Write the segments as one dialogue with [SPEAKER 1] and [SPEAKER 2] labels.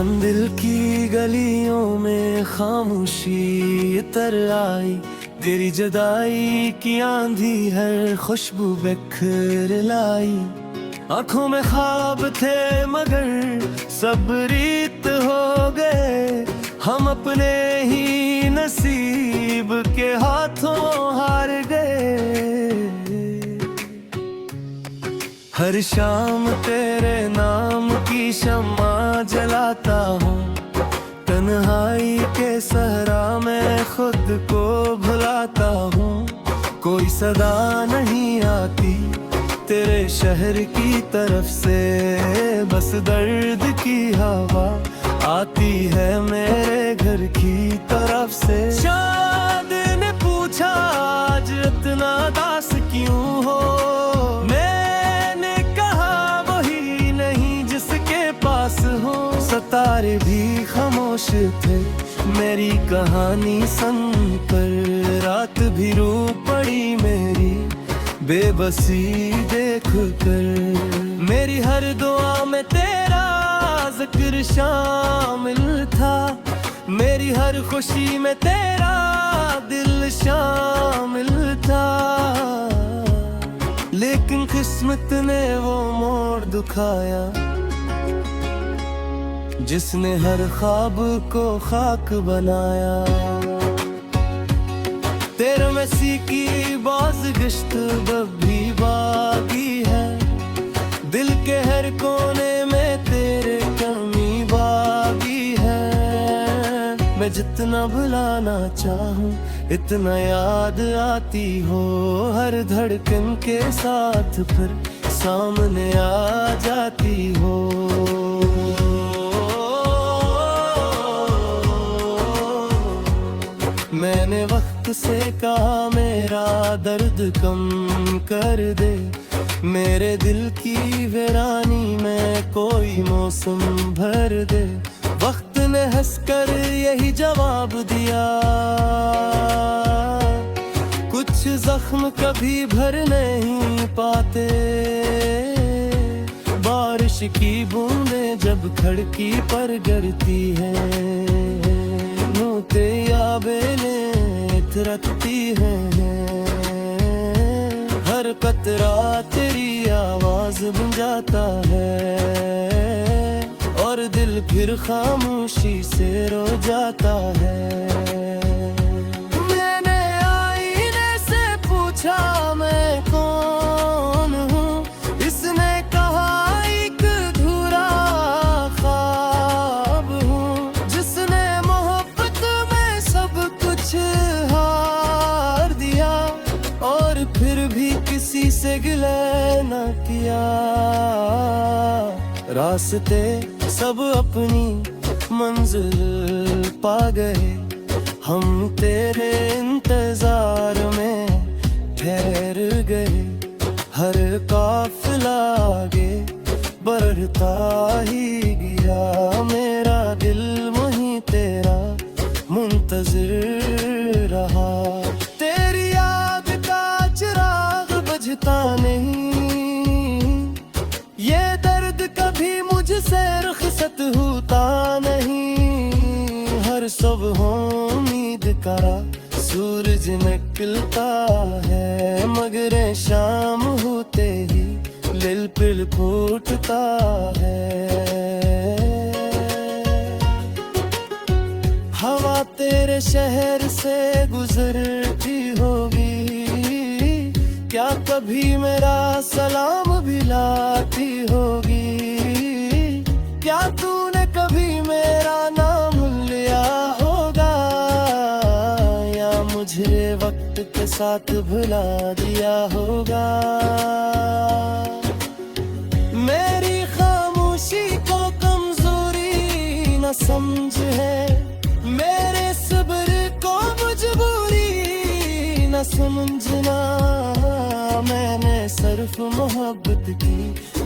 [SPEAKER 1] चांद दिल की गलियों में खामोशी तर आई, तेरी जुदाई की आंधी हर खुशबू बिखर लाई। आंखों में ख्वाब थे मगर सब रीत हो गए, हम अपने ही नसीब के हाथों हार गए। हर शाम तेरे नाम की शम्मा जलाता हूँ, तन्हाई के सहरा में खुद को भुलाता हूँ। कोई सदा नहीं आती तेरे शहर की तरफ से, बस दर्द की हवा आती है मेरे घर की तरफ से। चाँद ने पूछा आज इतना दास क्यों हो, मैंने कहा वही नहीं जिसके पास हो। सितारे भी खामोश थे मेरी कहानी सुनकर, रात भी रो पड़ी मेरी बेबसी देख कर। मेरी हर दुआ में तेरा जिक्र शामिल था, मेरी हर खुशी में तेरा दिल शामिल था। लेकिन किस्मत ने वो मोड़ दिखाया जिसने हर ख्वाब को खाक बनाया। तेरे मसी की बाज़गश्त भी बाकी है, दिल के हर कोने में तेरे कमी बाकी है। मैं जितना भुलाना चाहूँ इतना याद आती हो, हर धड़कन के साथ फिर सामने आ जाती हो। मैंने वक्त से कहा मेरा दर्द कम कर दे, मेरे दिल की वीरानी में कोई मौसम भर दे। वक्त ने हंसकर यही जवाब दिया, कुछ जख्म कभी भर नहीं पाते। बारिश की बूंदें जब खिड़की पर गिरती हैं, नोते या बेलें थिरकती हैं। हर कतरा तेरी आवाज बन जाता है, और दिल फिर खामोशी से रो जाता है। मैंने आईने से पूछा मैं कौन हूँ, इसने कहा एक अधूरा ख्वाब हूँ, जिसने मोहब्बत में सब कुछ हार दिया, और फिर भी किसी से गिले न किया। रास्ते सब अपनी मंजिल पा गए, हम तेरे इंतजार में ठहर गए। हर काफिला आगे बढ़ता ही गया, मेरा दिल वहीं तेरा मुंतजिर रहा। तेरी याद का चिराग बुझता नहीं, ये दर्द कभी मुझसे रुखसत होता नहीं। हर सुबह उम्मीद का सूरज निकलता है, मगर शाम होते ही लिल पिल फूटता है। हवा तेरे शहर से गुजरती होगी, क्या कभी मेरा सलाम भी लाती होगी। क्या तूने कभी मेरा नाम लिया होगा, या मुझे वक्त के साथ भुला दिया होगा। मेरी खामोशी को कमजोरी न समझ है, मेरे सब्र को मजबूरी न समझना। मैंने सिर्फ मोहब्बत की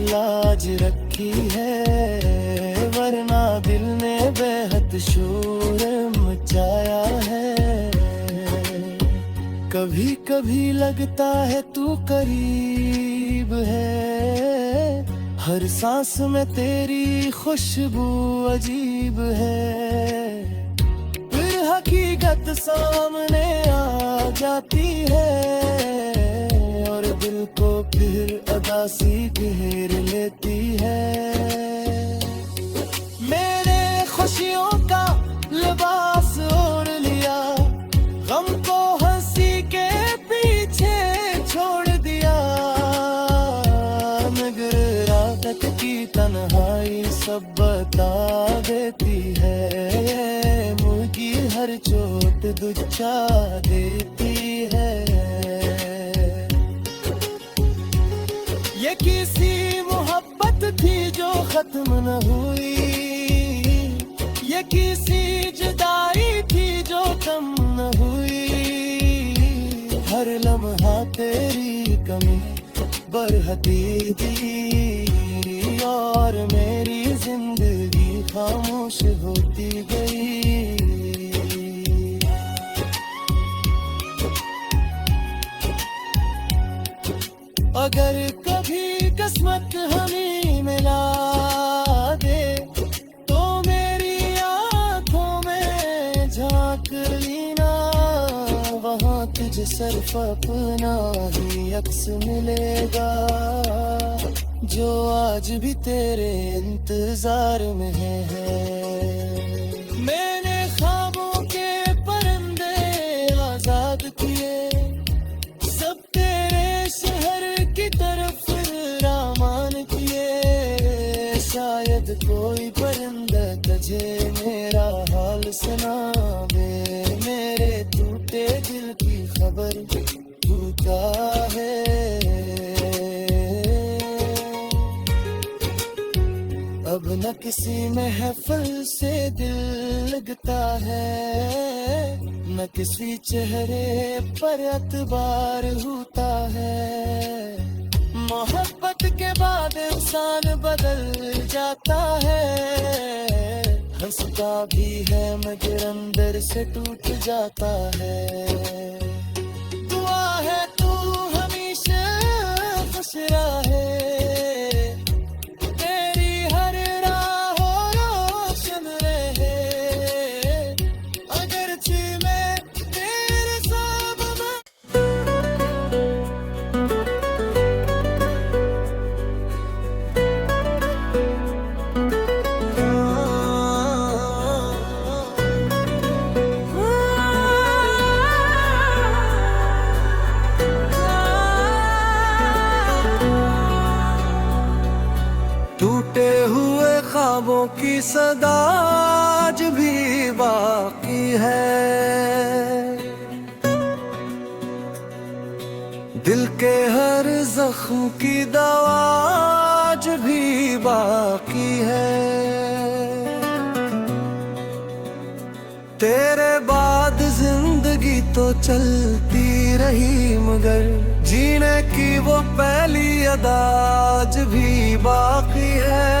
[SPEAKER 1] लाज रखी है, वरना दिल ने बेहद शोर मचाया है। कभी कभी लगता है तू करीब है, हर सांस में तेरी खुशबू अजीब है, फिर हकीकत सामने आ जाती है और दिल को फिर अदासी घेर लेती है। मेरे खुशियों का लिबास ओढ़ लिया, गम को हंसी के पीछे छोड़ दिया, मगर रात की तन्हाई सब बता देती है, मुर्गी हर चोट दुच्चा देती है। ये किसी मोहब्बत थी जो खत्म न हुई, ये किसी जुदाई थी जो कम न हुई, हर लम्हा तेरी कमी बरहती थी और मेरी जिंदगी खामोश होती गई। अगर कभी किस्मत हमें मिला दे तो मेरी आंखों में झांक लेना, वहाँ तुझे सिर्फ अपना ही अक्स मिलेगा जो आज भी तेरे इंतजार में है। मैंने ख्वाबों के परिंदे आजाद किए, सब तेरे शहर की तरफ रामान किए, शायद कोई परिंदा तुझे मेरा हाल सुनावे, मेरे टूटे दिल की खबर तू क्या है। अब न किसी महफिल से दिल लगता है, न किसी चेहरे पर एतबार होता है, मोहब्बत के बाद इंसान बदल जाता है, हंसता भी है मगर अंदर से टूट जाता है। दुआ है तू हमेशा खुश रहे, तेरी हर राह रोशन रहे, अगरचे मैं तेरे साथ टूटे हुए ख्वाबों की सदा आज भी बाकी है, दिल के हर जख्म की दवा आज भी बाकी है। तेरे बाद जिंदगी तो चलती रही मगर जीने की वो पहली अदा आज भी बाकी है।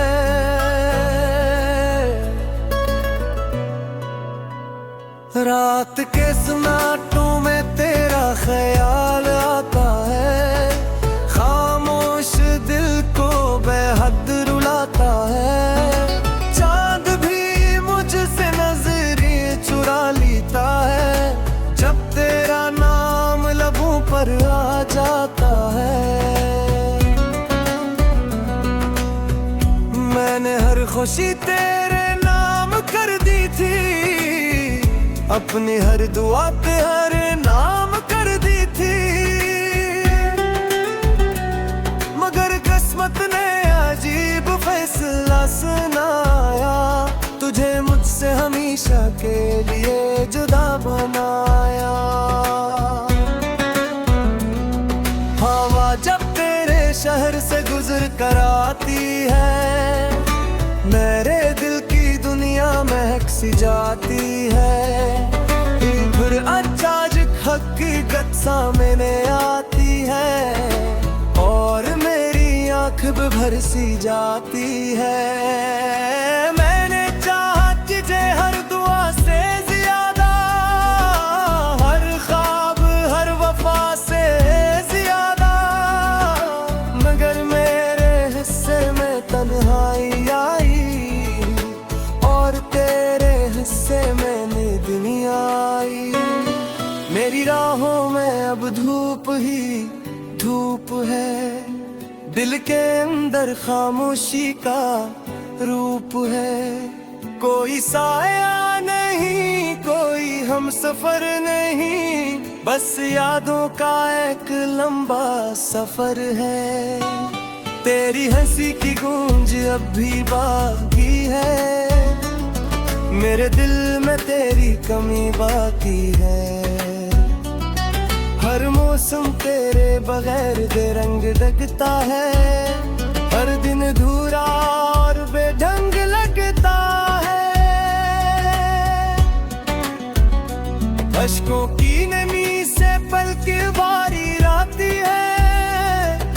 [SPEAKER 1] रात के सन्नाटों में तेरा ख्याल आता है, खामोश दिल को बेहद रुलाता है, चांद भी मुझसे नजरें चुरा लेता है, जब तेरा नाम लबों पर आ जाता है। मैंने हर खुशी तेरे नाम कर दी थी, अपनी हर दुआ पे हर नाम कर दी थी, मगर किस्मत ने अजीब फैसला सुनाया, तुझे मुझसे हमेशा के लिए जुदा बनाया। हवा जब तेरे शहर से गुजर कर आती है, मेरे दिल की दुनिया महक सी जाती है, फिर अचानक हकीकत सामने आती है और मेरी आँख भर सी जाती है। मैंने चाहा तुझे हर दुआ से ज्यादा, हर ख्वाब हर वफा से ज्यादा, मगर मेरे हिस्से में आंखों में अब धूप ही धूप है, दिल के अंदर खामोशी का रूप है। कोई साया नहीं, कोई हम सफर नहीं, बस यादों का एक लंबा सफर है। तेरी हंसी की गूंज अब भी बाकी है, मेरे दिल में तेरी कमी बाकी है। हर मौसम तेरे बगैर बेरंग लगता है, हर दिन अधूरा और बेढंग लगता है। अश्कों की नमी से पलक बारी आती है,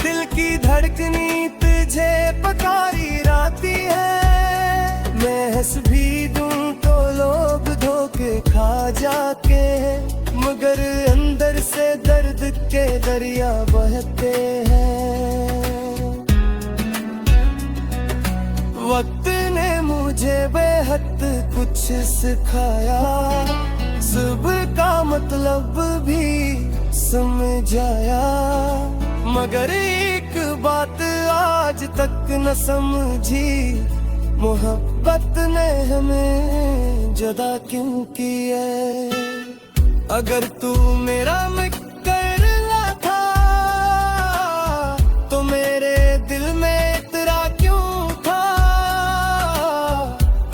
[SPEAKER 1] दिल की धड़कनी तुझे पकारी आती है। मैं हंस भी दूं तो लोग धोखे खा जाके, मगर अंदर से दर्द के दरिया बहते हैं। वक्त ने मुझे बेहद कुछ सिखाया, सुबह का मतलब भी समझाया, मगर एक बात आज तक न समझी, मोहब्बत ने हमें जुदा क्यों किया। अगर तू मेरा मुकर्रर था तो मेरे दिल में इतरा क्यों था।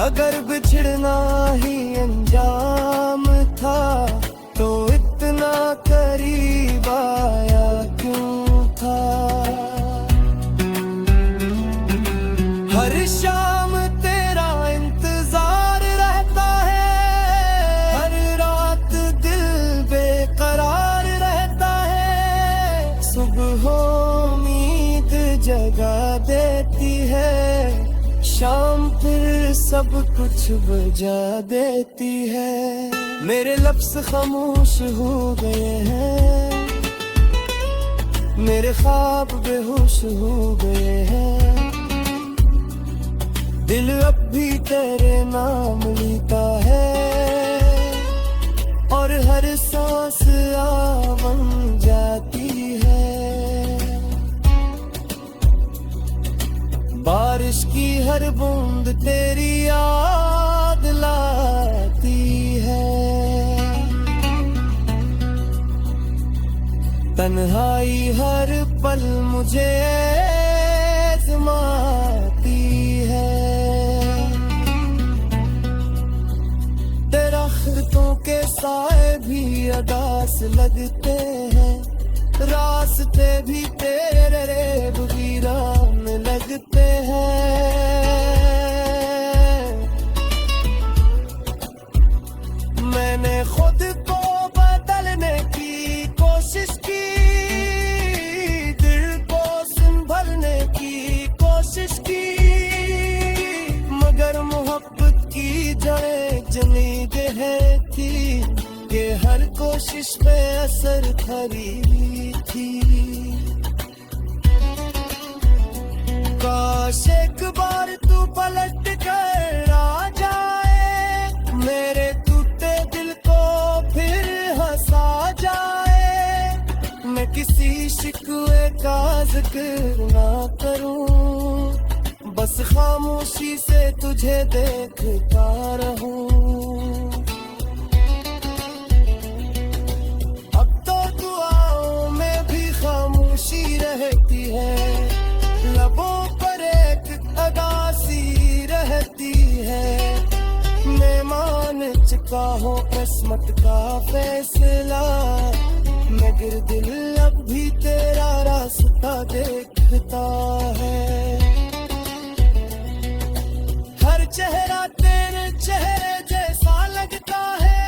[SPEAKER 1] अगर बिछड़ना ही अंजाम था तो इतना करीब आया क्यों था। हर शाम तेरा इंतजार रहता है, हर रात दिल बेकरार रहता है। सुबह उम्मीद जगा देती है, शाम फिर सब कुछ बुझा देती है। मेरे लफ्ज़ खामोश हो गए हैं, मेरे ख्वाब बेहोश हो गए हैं। दिल अब भी तेरे नाम लेता है, और हर सांस आ बन जाती है। बारिश की हर बूंद तेरी याद लाती है। तन्हाई हर पल मुझे आज़माती है। दरख्तों के साए भी अदास लगते हैं, रास्ते भी तेरे रेब वीरान लगते हैं। मैंने खुद को बदलने की कोशिश की, दिल को संभलने की कोशिश की, मगर मोहब्बत की जड़ें जमी गई थी, कि हर कोशिश पे असर खरी थी। काश एक बार तू पलट कर आ जाए, मेरे टूटे दिल को फिर हंसा जाए। मैं किसी शिकवे का जिक्र ना करूं, बस खामोशी से तुझे देखता रहूं। अब तो दुआओं में भी खामोशी रहती है, लबों पर एक अदासी रहती है। मैं मान चुका हूँ किस्मत का फैसला, मगर दिल अब भी तेरा रास्ता देखता है। हर चेहरा तेरे चेहरे जैसा लगता है,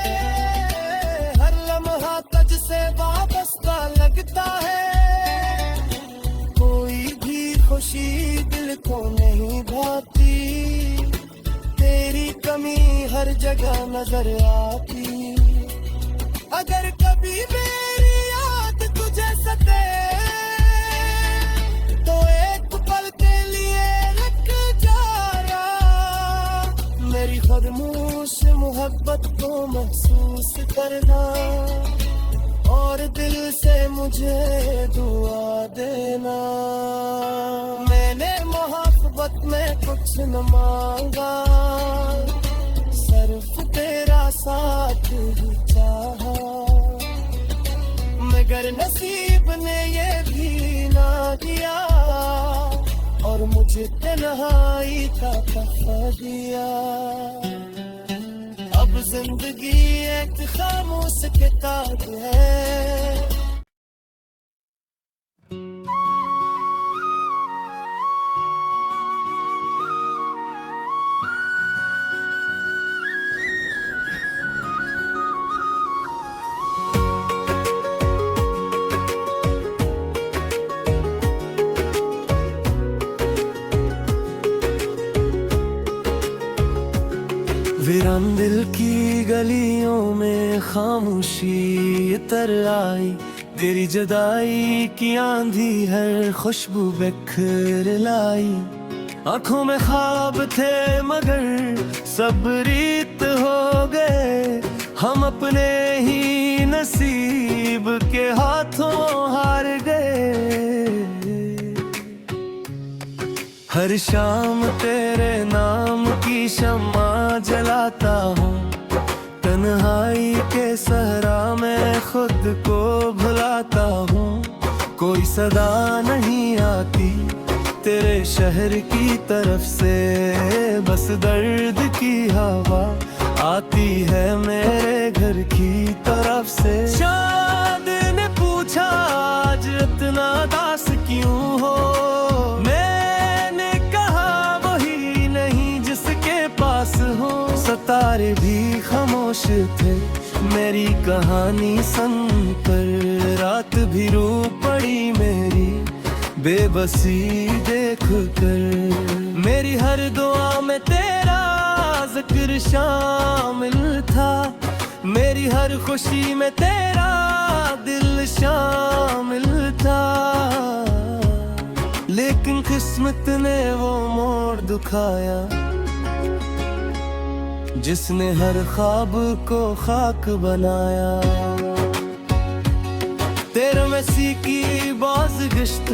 [SPEAKER 1] हर लम्हा तुझ से वाबस्ता लगता है। कोई भी खुशी दिल को नहीं भाती, तेरी कमी हर जगह नजर आती। अगर कभी मेरी याद तुझे सते तो एक पल के लिए रुक जाना, मेरी खामोश मोहब्बत को महसूस करना, और दिल से मुझे दुआ देना। मैंने मोहब्बत में कुछ न मांगा, सिर्फ तेरा साथ ही चाहा। मगर नसीब ने ये भी ना किया और मुझे तन्हाई का तोहफा दिया। अब जिंदगी एक खामोश किताब है। वीरान दिल की गलियों में खामोशी तर आई। तेरी जुदाई की आंधी हर खुशबू बिखर लाई। आंखों में ख्वाब थे मगर सब रीत हो गए। हम अपने ही नसीब के हाथों हार गए। हर शाम तेरे नाम की शम्मा जलाता हूँ। तन्हाई के सहरा में खुद को भुलाता हूँ। कोई सदा नहीं आती तेरे शहर की तरफ से, बस दर्द की हवा आती है मेरे घर की तरफ से। चाँद ने पूछा आज इतना दास क्यों हो। सितारे भी खामोश थे मेरी कहानी सुनकर। रात भी रो पड़ी मेरी बेबसी देख कर। मेरी हर दुआ में तेरा जिक्र शामिल था। मेरी हर खुशी में तेरा दिल शामिल था। लेकिन किस्मत ने वो मोड़ दिखाया जिसने हर ख्वाब को खाक बनाया। तेरे मसी की बाज़गश्त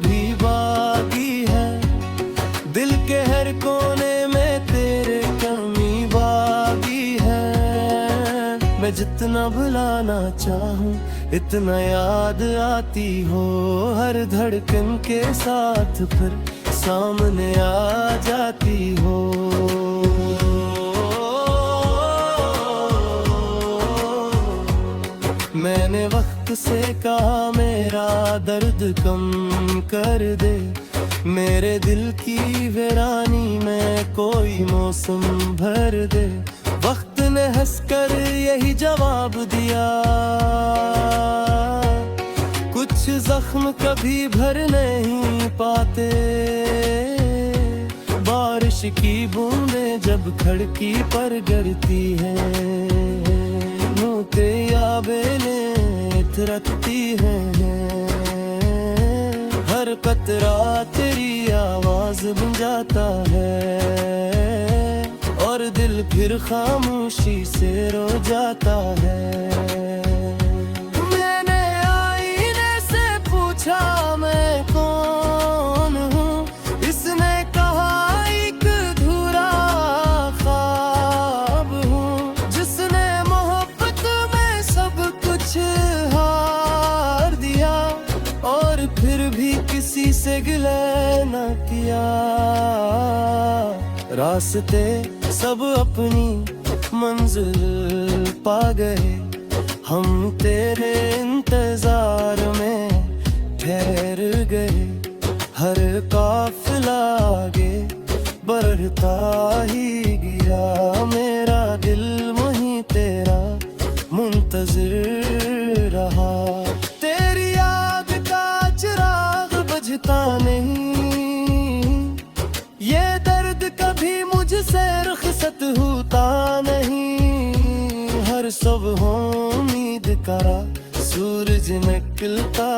[SPEAKER 1] भी बागी है। दिल के हर कोने में तेरे कमी बागी है। मैं जितना भुलाना चाहूँ इतना याद आती हो। हर धड़कन के साथ फिर सामने आ जाती हो। मैंने वक्त से कहा मेरा दर्द कम कर दे। मेरे दिल की वीरानी में कोई मौसम भर दे। वक्त ने हंसकर यही जवाब दिया, कुछ जख्म कभी भर नहीं पाते। बारिश की बूंदें जब खिड़की पर गिरती हैं, नोटे या बेलें थिरकती हैं। हर कतरा तेरी आवाज बन जाता है और दिल फिर खामोशी से रो जाता है। मैंने आईने से पूछा मैं कौन हूँ। इसने कहा एक अधूरा ख्वाब हूँ, जिसने मोहब्बत में सब कुछ हार दिया और फिर भी किसी से गिले न किया। रास्ते सब अपनी मंजिल पा गए, हम तेरे इंतजार में ठहर गए। हर काफिला आगे बढ़ता ही गया, मेरा दिल वहीं तेरा मुंतजिर रहा। तेरी याद का चिराग बुझता नहीं, ये दर्द कभी मुझसे रुखसत होता नहीं। हर सुबह उम्मीद का सूरज निकलता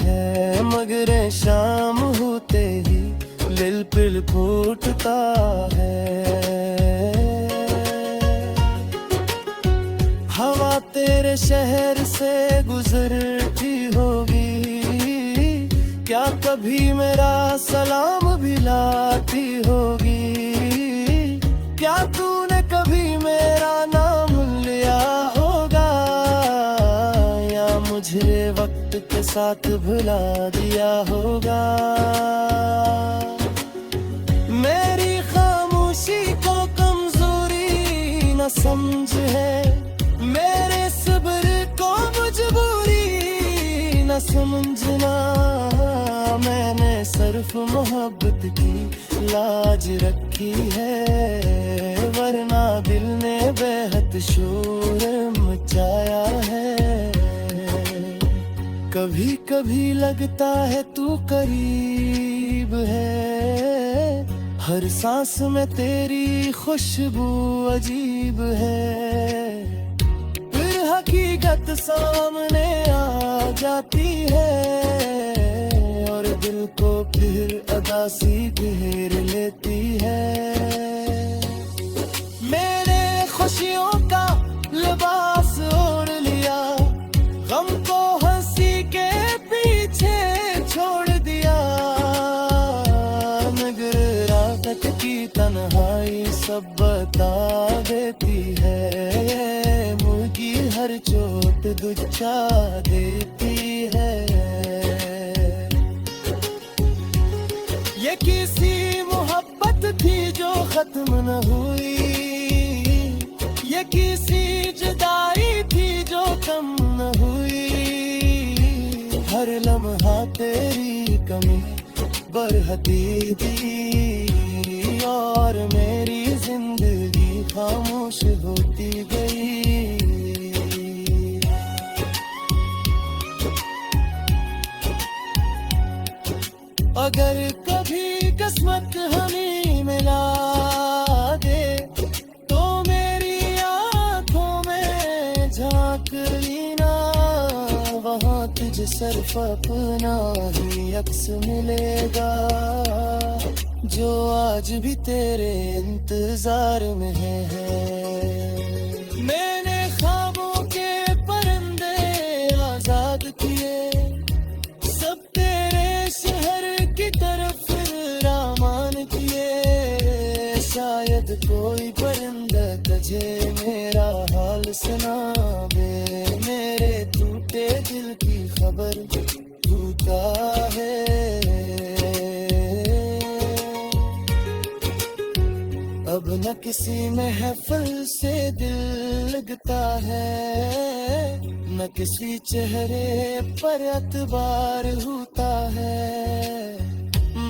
[SPEAKER 1] है, मगर शाम होते ही दिल पिल फूटता है। हवा तेरे शहर से गुजरती होगी, क्या कभी मेरा सलाम भी लाती होगी? क्या तूने कभी मेरा नाम लिया होगा, या मुझे वक्त के साथ भुला दिया होगा? मेरी खामोशी को कमजोरी न समझ है, मेरे सब्र को मजबूरी न समझना। मैंने सिर्फ मोहब्बत की लाज रखी है, वरना दिल ने बेहद शोर मचाया है। कभी कभी लगता है तू करीब है, हर सांस में तेरी खुशबू अजीब है। फिर हकीकत सामने आ जाती है, और दिल को फिर अदासी घेर लेती है। मैंने खुशियों का लिबास ओढ़ लिया, गम को हंसी के पीछे छोड़ दिया। मगर रात की तन्हाई सब बता देती है, मुर्गी हर चोट दुच्चा देती है। ये किसी मोहब्बत थी जो खत्म न हुई, ये किसी जुदाई थी जो कम न हुई। हर लम्हा तेरी कमी बरहती दी, और मेरी जिंदगी खामोश होती गई। अगर कभी किस्मत हमें मिला दे, तो मेरी आंखों में झांक लेना, वहाँ तुझे सिर्फ अपना ही अक्स मिलेगा, जो आज भी तेरे इंतजार में है। मैंने ख्वाबों के परिंदे आजाद किए, सब तेरे शहर की तरफ रामान किए। शायद कोई परिंदा तुझे मेरा हाल सुनावे, मेरे टूटे दिल की खबर भूता है। अब न किसी महफिल से दिल लगता है, न किसी चेहरे पर एतबार होता है।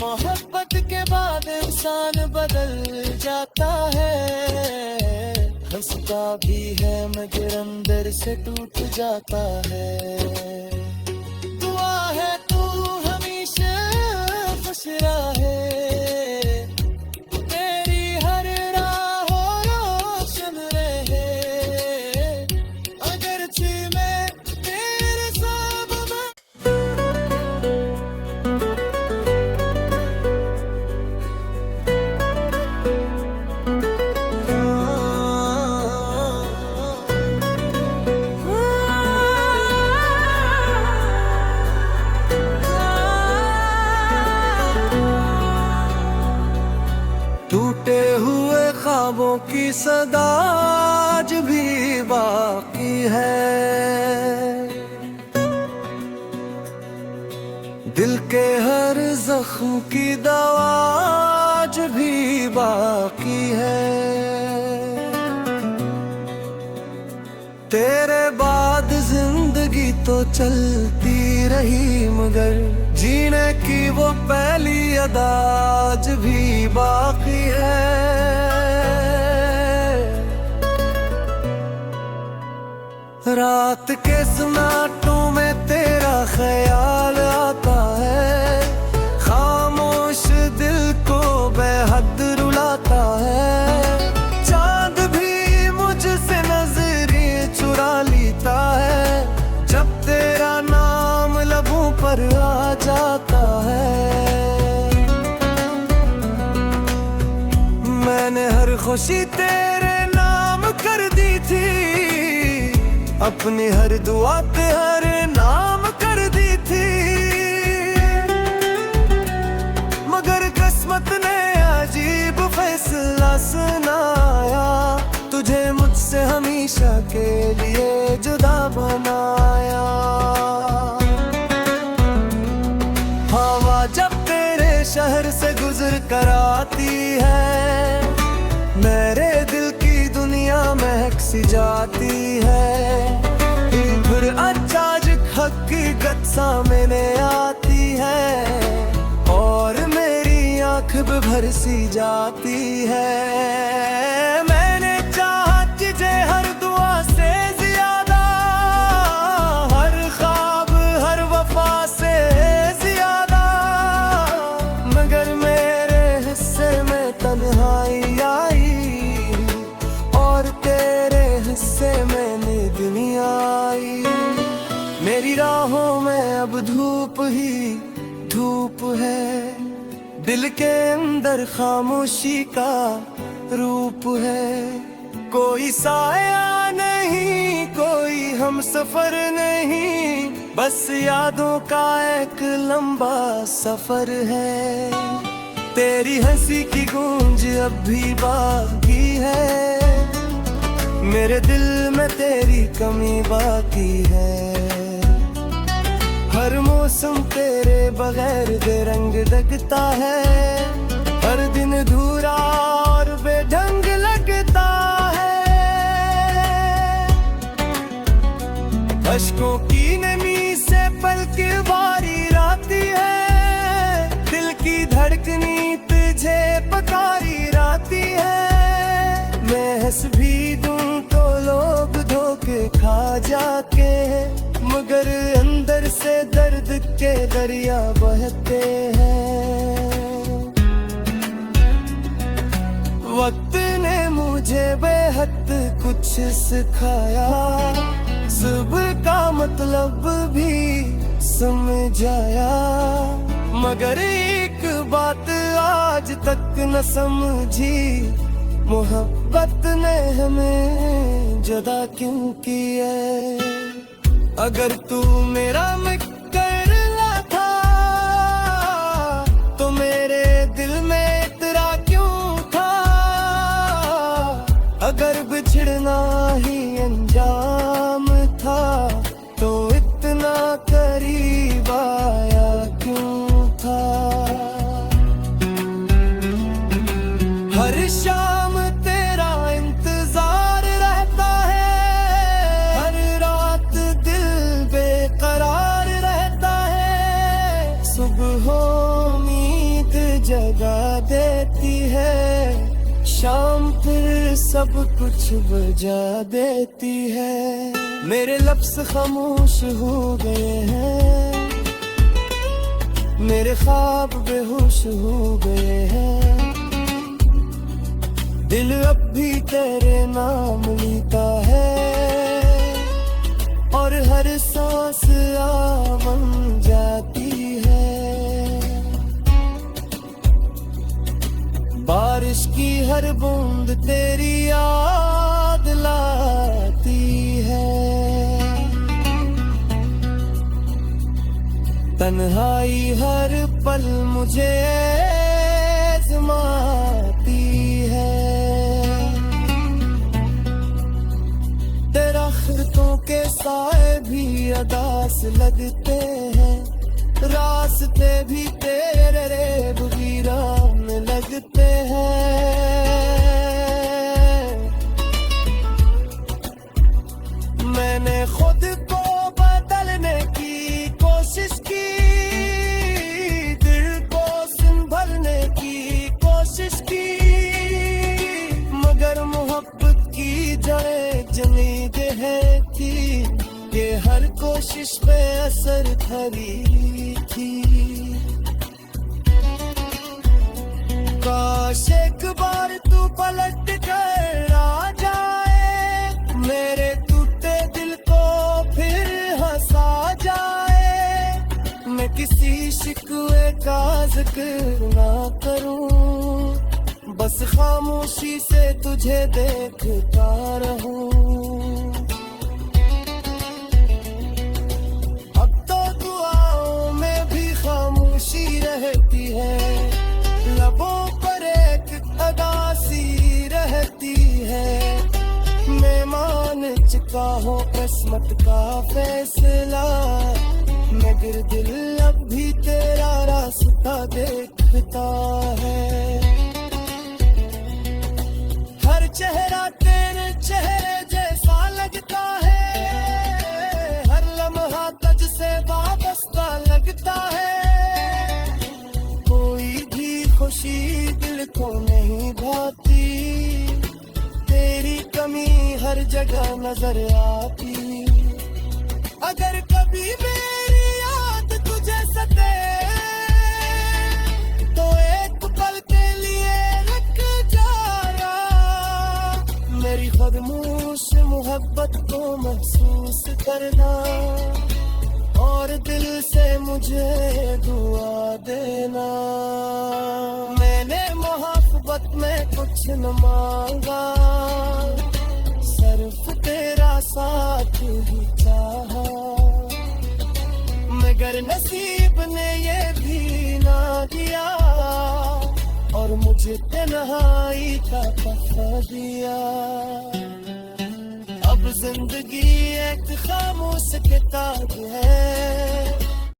[SPEAKER 1] मोहब्बत के बाद इंसान बदल जाता है, हंसता भी है मगर अंदर से टूट जाता है। दुआ है तू हमेशा खुश रहे, टूटे हुए ख्वाबों की सदा आज भी बाकी है, दिल के हर जख्म की दवा आज भी बाकी है। तेरे बाद जिंदगी तो चलती रही, मगर जीने की वो पहली अदा आज भी बाकी है। रात के सन्नाटों में तेरा ख्याल आता है, खामोश दिल को बेहद रुलाता है। चांद भी मुझसे नजरें चुरा लेता है, जब तेरा नाम लबों पर आ जाता है। मैंने हर खुशी तेरे नाम कर दी थी, अपनी हर दुआ पे हर नाम कर दी थी, मगर किस्मत ने अजीब फैसला सुनाया, तुझे मुझसे हमेशा के लिए जुदा बनाया। हवा जब तेरे शहर से गुजर कर आती है, मेरे दिल की दुनिया महक सी जाती है, फिर अचानक हकीकत सामने आती है और मेरी आँख भर सी जाती है। मैंने चाहा तुझे हर दुआ से ज्यादा, हर ख्वाब हर वफा से ज्यादा, मगर मेरे हिस्से में तन्हाई आई और तेरे हिस्से में दुनिया आई। मेरी राहों में अब धूप ही धूप है, दिल के अंदर खामोशी का रूप है, कोई साया नहीं कोई हम सफर नहीं, बस यादों का एक लंबा सफर है। तेरी हंसी की गूंज अब भी बाकी है, मेरे दिल में तेरी कमी बाकी है। हर मौसम तेरे बगैर बेरंग लगता है, हर दिन अधूरा और बेढंग लगता है। अश्कों की नमी से पलक बारी आती है, दिल की धड़कनी तुझे पकारी आती है। मैं हंस भी दूं तो लोग धोखे खा जाके, मगर अंदर से दर्द के दरिया बहते हैं। वक्त ने मुझे बेहद कुछ सिखाया, सुबह का मतलब भी समझाया, मगर एक बात आज तक न समझी, मोहब्बत ने हमें जुदा क्यों किया। अगर तू मेरा मुकर्रा था तो मेरे दिल में इतरा क्यों था, अगर बिछड़ना ही अंजाम था तो इतना करीब आया क्यों था। हर शाम तेरा इंतजार रहता है, हर रात दिल बेकरार रहता है, सुबह उम्मीद जगा देती है, शाम फिर सब कुछ बुझा देती है। मेरे लफ्ज़ खामोश हो गए हैं, मेरे ख्वाब बेहोश हो गए हैं, दिल अब भी तेरे नाम लेता है और हर सांस आ बन जाती है। बारिश की हर बूंद तेरी याद लाती है, तन्हाई हर पल मुझे आज़माती है। दरख्तों के साए भी अदास लगते हैं, रास्ते भी तेरे रेब वीरान लगते हैं। मैंने खुद को बदलने की कोशिश की, दिल को संभलने की कोशिश की, मगर मोहब्बत की जड़ें जमी है थी, ये हर कोशिश पे असर खरी थी। काश एक बार तू पलट कर आ जाए, मेरे टूटे दिल को फिर हंसा जाए, मैं किसी शिकवे का जिक्र ना करूं, बस खामोशी से तुझे देखता रहूं। का हो किस्मत का फैसला, मगर दिल अब भी तेरा रास्ता देखता है। हर चेहरा तेरे चेहरे जैसा लगता है, हर लम्हा तुझ से वाबस्ता लगता है। कोई भी खुशी दिल को नहीं भाती, तेरी कमी हर जगह नजर आती। अगर कभी मेरी याद तुझे सते तो एक पल के लिए रुक जाना, मेरी खामोश मोहब्बत को महसूस करना और दिल से मुझे दुआ देना। मैंने मोहब्बत में कुछ न मांगा, सिर्फ तेरा साथ ही चाहा, मगर नसीब ने ये भी ना दिया और मुझे तन्हाई का पता दिया। अब जिंदगी एक खामोश किताब है,